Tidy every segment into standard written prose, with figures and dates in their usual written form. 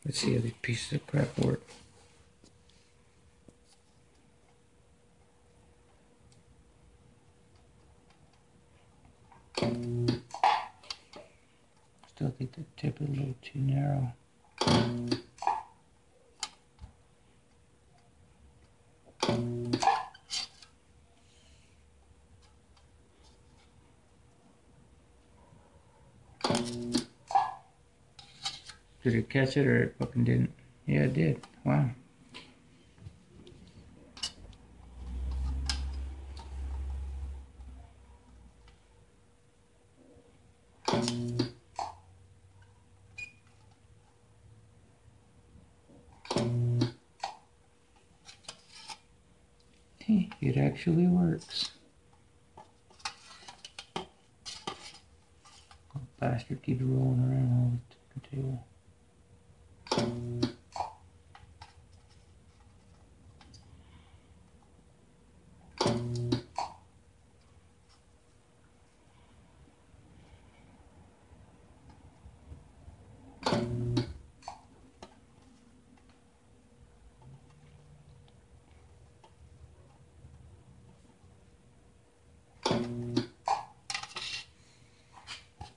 Let's see how these pieces of crap work. Still think the tip is a little too narrow. Did it catch it or it fucking didn't? Yeah, it did. Wow. It actually works. Oh, bastard keeps rolling around all the table.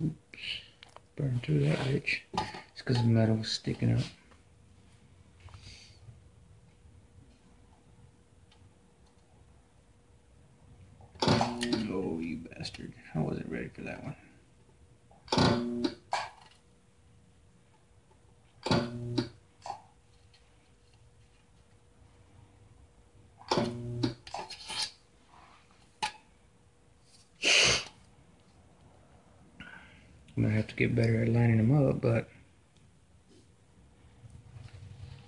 Oops, burned through that bitch. It's because the metal was sticking up. Oh, you bastard. I wasn't ready for that one. I'm gonna have to get better at lining them up, but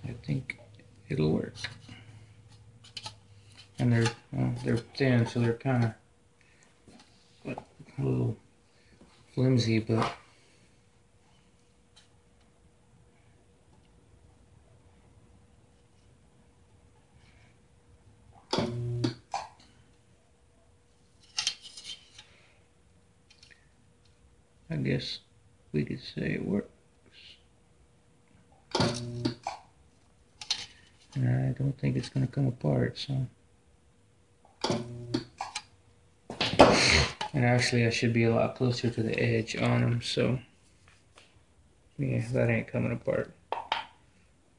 I think it'll work. And they're thin, so they're kind of a little flimsy, but I guess we could say it works. And I don't think it's going to come apart, so. And actually I should be a lot closer to the edge on them, so yeah, that ain't coming apart.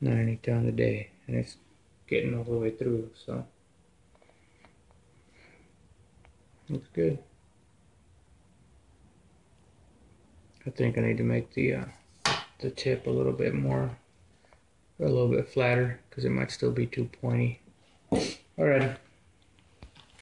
Not any time of day. And it's getting all the way through, so. Looks good. I think I need to make the tip a little bit more, or a little bit flatter, because it might still be too pointy. Alrighty.